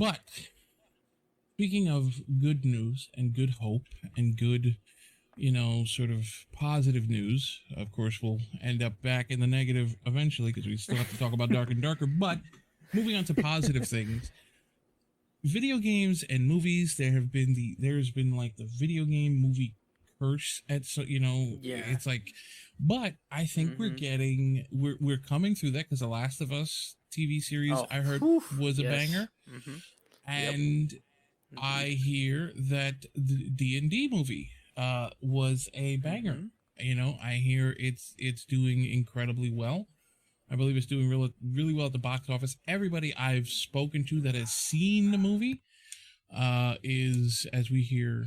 But speaking of good news and good hope and good, sort of positive news, of course, we'll end up back in the negative eventually because we still have to talk about Dark and Darker. But moving on to positive things, video games and movies. There's been like the video game movie curse at Yeah. it's like, but I think we're coming through that because The Last of Us TV series Oh, I heard whew, was a yes. banger, Yep. and I hear that the D&D movie was a banger. I hear it's doing incredibly well. I believe it's doing really well at the box office. Everybody I've spoken to that has seen the movie is, as we hear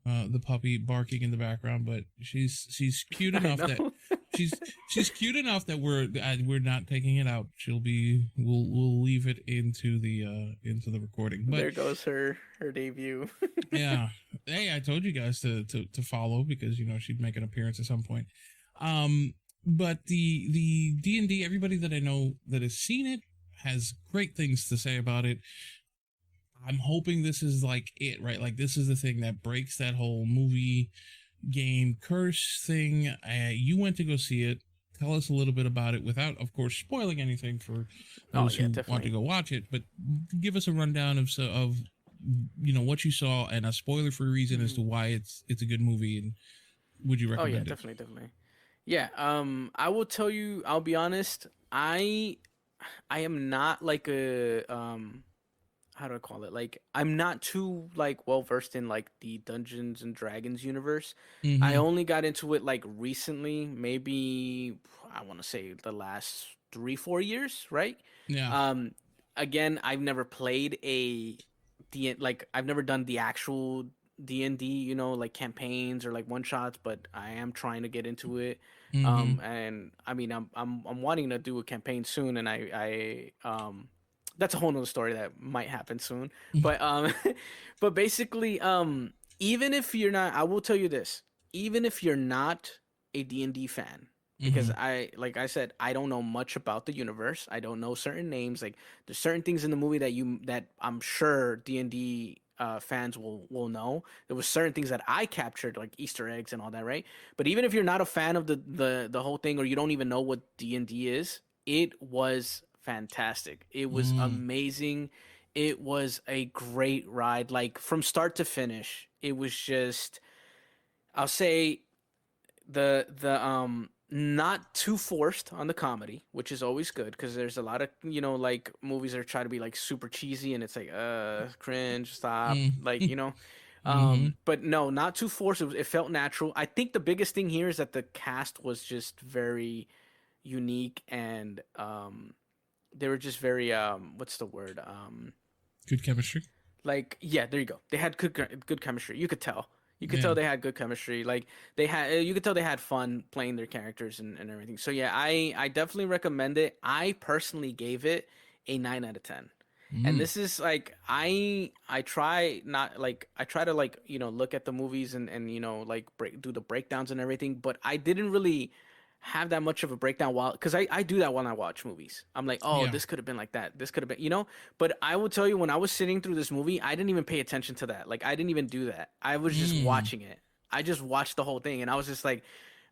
the puppy barking in the background, but she's cute I enough that know. she's cute enough that we're not taking it out. We'll leave it into the recording. But There goes her debut. yeah, hey, I told you guys to follow because she'd make an appearance at some point. But the D&D, everybody that I know that has seen it has great things to say about it. I'm hoping this is like it, right? Like this is the thing that breaks that whole movie game curse thing. You went to go see it. Tell us a little bit about it without, of course, spoiling anything for Oh those yeah, who want to definitely. go watch it. But give us a rundown of what you saw and a spoiler-free reason as to why it's a good movie, and would you Oh yeah, recommend it? definitely, definitely. Yeah, I will tell you, I'll be honest, I am not like a how do I call it? Like I'm not too like well versed in like the Dungeons and Dragons universe. I Mm-hmm. only got into it like recently, maybe I want to say the last 3 4 years, right? Yeah. Um, Again, I've never played like I've never done the actual D&D, like campaigns or like one shots, but I am trying to get into it. Mm-hmm. And I mean, I'm wanting to do a campaign soon, and that's a whole nother story that might happen soon. But but basically, even if you're not, I will tell you this: even if you're not a D&D fan, because Mm-hmm. like I said, I don't know much about the universe. I don't know certain names. Like there's certain things in the movie that I'm sure D&D fans will know. There was certain things that I captured, like Easter eggs and all that, right? But even if you're not a fan of the whole thing, or you don't even know what D&D is, it was fantastic. It was Mm. amazing. It was a great ride, like from start to finish. It was just, I'll say, the not too forced on the comedy, which is always good because there's a lot of like movies that try to be like super cheesy and it's like cringe, stop, Mm. like Mm-hmm. but no, not too forced. It felt natural. I think the biggest thing here is that the cast was just very unique, and they were just very what's the word, Good chemistry. like, yeah, there you go. They had good chemistry. You could tell. You could Yeah. tell they had good chemistry. Like you could tell they had fun playing their characters and everything. So yeah, I definitely recommend it. I personally gave it a 9 out of 10. And Mm. this is like, I try not like, I try to like look at the movies and like do the breakdowns and everything, but I didn't really have that much of a breakdown while, because I do that when I watch movies. I'm like, oh, Yeah. this could have been like that. This could have been, But I will tell you, when I was sitting through this movie, I didn't even pay attention to that. Like I didn't even do that. I was just Mm. watching it. I just watched the whole thing, and I was just like,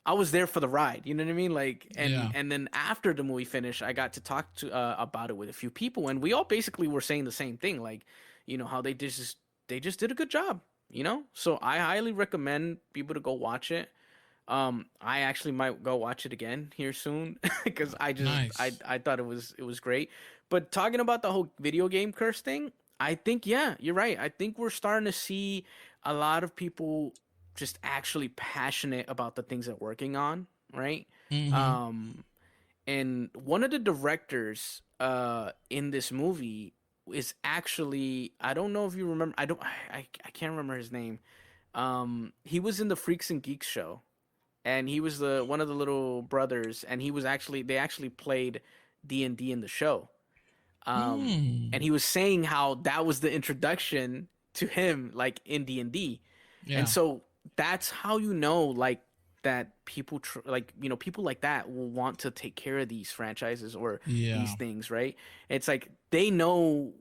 I was there for the ride. You know what I mean? Like, and Yeah. and then after the movie finished, I got to talk to about it with a few people, and we all basically were saying the same thing. Like, how they just did a good job. So I highly recommend people to go watch it. I actually might go watch it again here soon because I just Nice. I thought it was great. But talking about the whole video game curse thing, I think, yeah, you're right. I think we're starting to see a lot of people just actually passionate about the things they're working on, right? Mm-hmm. Um, and one of the directors in this movie is actually, I don't know if you remember, I can't remember his name. He was in the Freaks and Geeks show, and he was the one of the little brothers, and they actually played D&D in the show. Mm. And he was saying how that was the introduction to him, like in D&D. And Yeah. so that's how like that people like people like that will want to take care of these franchises or these Yeah. things, right? It's like they know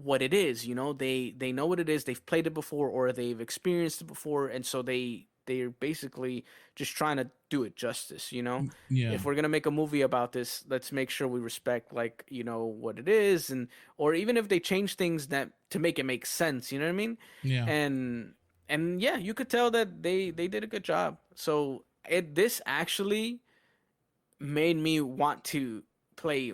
what it is. You know, they know what it is. They've played it before or they've experienced it before, and so they're basically just trying to do it justice. You know, Yeah. if we're gonna make a movie about this, let's make sure we respect like what it is, and or even if they change things that to make it make sense. You know what I mean? Yeah. And yeah, you could tell that they did a good job. So this actually made me want to play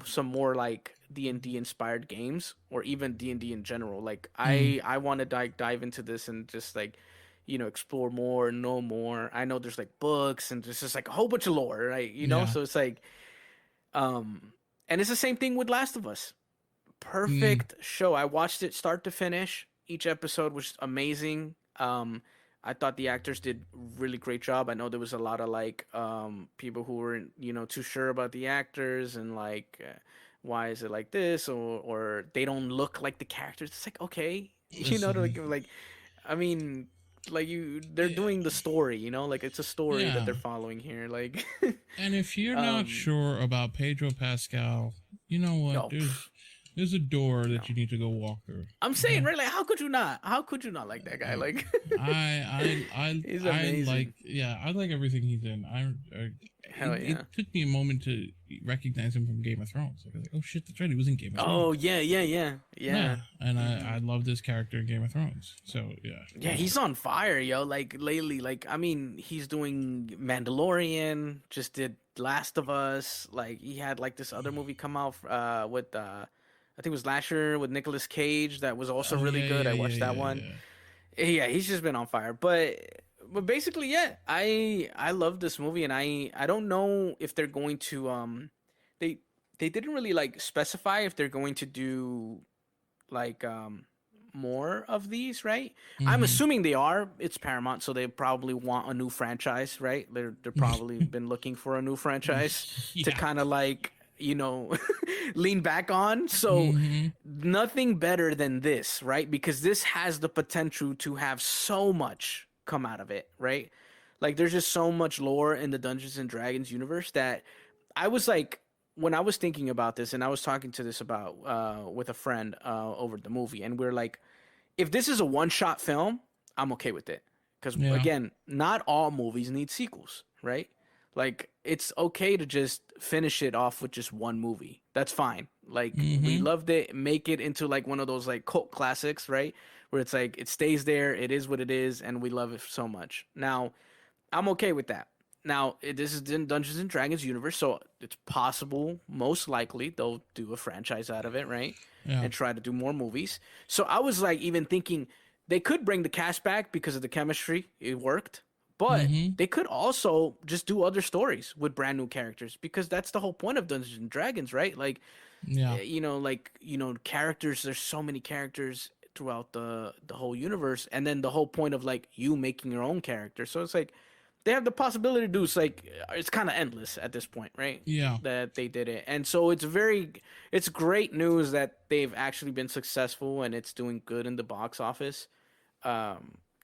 some more like D&D inspired games or even D&D in general. Like Mm. I want to dive into this and just like explore more, know more. I know there's like books and there's just like a whole bunch of lore, right? Yeah. So it's like and it's the same thing with Last of Us. Mm. Perfect show. I watched it start to finish. Each episode was amazing. I thought the actors did really great job. I know there was a lot of like people who weren't too sure about the actors and like why is it like this or they don't look like the characters. It's like okay, Listen. like I mean like they're doing the story, like it's a story that Yeah. they're following here. Like And if you're not um sure about Pedro Pascal, you know what? no There's a door no that you need to go walk through. I'm saying, Okay. really, how could you not? How could you not like that guy? Um, Like, he's I like, amazing. yeah, I like everything he's in. Hell It yeah. took me a moment to recognize him from Game of Thrones. Like, I was like, oh shit, that's right, he was in Game of Thrones. Oh yeah, yeah, yeah, Yeah, yeah. and Hmm. I love this character in Game of Thrones. So yeah, Yeah, he's on fire, yo. Like lately, like I mean, he's doing Mandalorian. Just did Last of Us. Like he had like this other movie come out with I think it was last year with Nicolas Cage that was also oh really yeah, good. yeah, I yeah, watched that yeah, one. yeah. Yeah, he's just been on fire. But basically, yeah, I love this movie, and I don't know if they're going to they they didn't really like specify if they're going to do like more of these, right? I'm Mm-hmm. assuming they are. It's Paramount, so they probably want a new franchise, right? They're probably been looking for a new franchise to Yeah. kind of like lean back on. So Mm-hmm. nothing better than this, right? Because this has the potential to have so much come out of it, right? Like there's just so much lore in the Dungeons and Dragons universe that I was like when I was thinking about this and I was talking to this about with a friend over the movie and we're like if this is a one-shot film, I'm okay with it. Cuz Yeah. again, not all movies need sequels, right? Like it's okay to just finish it off with just one movie. That's fine. Like we Mm-hmm. loved it, make it into like one of those like cult classics, right? Where it's like it stays there, it is what it is and we love it so much. Now, I'm okay with that. Now, this is in Dungeons and Dragons universe, so it's possible, most likely, they'll do a franchise out of it, right? Yeah. And try to do more movies. So I was like, even thinking they could bring the cast back because of the chemistry, it worked. But Mm-hmm. they could also just do other stories with brand new characters because that's the whole point of Dungeons and Dragons, right? Like, Yeah. characters. There's so many characters throughout the whole universe, and then the whole point of like you making your own character. So it's like they have the possibility to do it's kind of endless at this point, right? Yeah. That they did it, and so it's great news that they've actually been successful and it's doing good in the box office.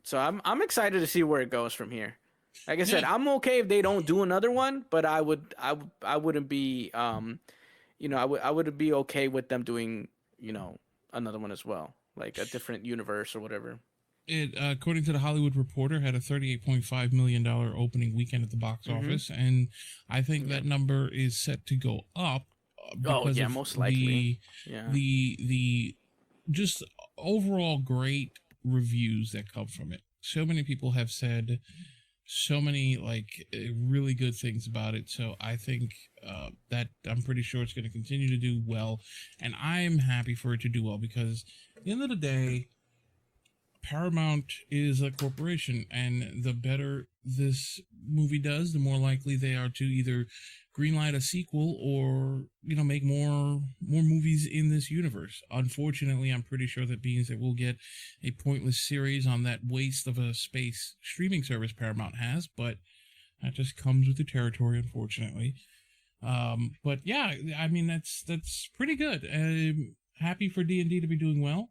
So I'm excited to see where it goes from here. Like I said, Yeah. I'm okay if they don't do another one, but I wouldn't be I would be okay with them doing another one as well, like a different universe or whatever. It, according to the Hollywood Reporter, had a $38.5 million opening weekend at the box Mm-hmm. office, and I think Yeah. that number is set to go up Oh because yeah, of most likely. Yeah. the just overall great reviews that come from it. So many people have said so many like really good things about it. So I think that I'm pretty sure it's going to continue to do well, and I'm happy for it to do well because at the end of the day Paramount is a corporation, and the better this movie does, the more likely they are to either greenlight a sequel or make more movies in this universe. Unfortunately, I'm pretty sure that means that we'll get a pointless series on that waste of a space streaming service Paramount has, but that just comes with the territory, unfortunately. But yeah, I mean that's pretty good. Happy for D&D to be doing well.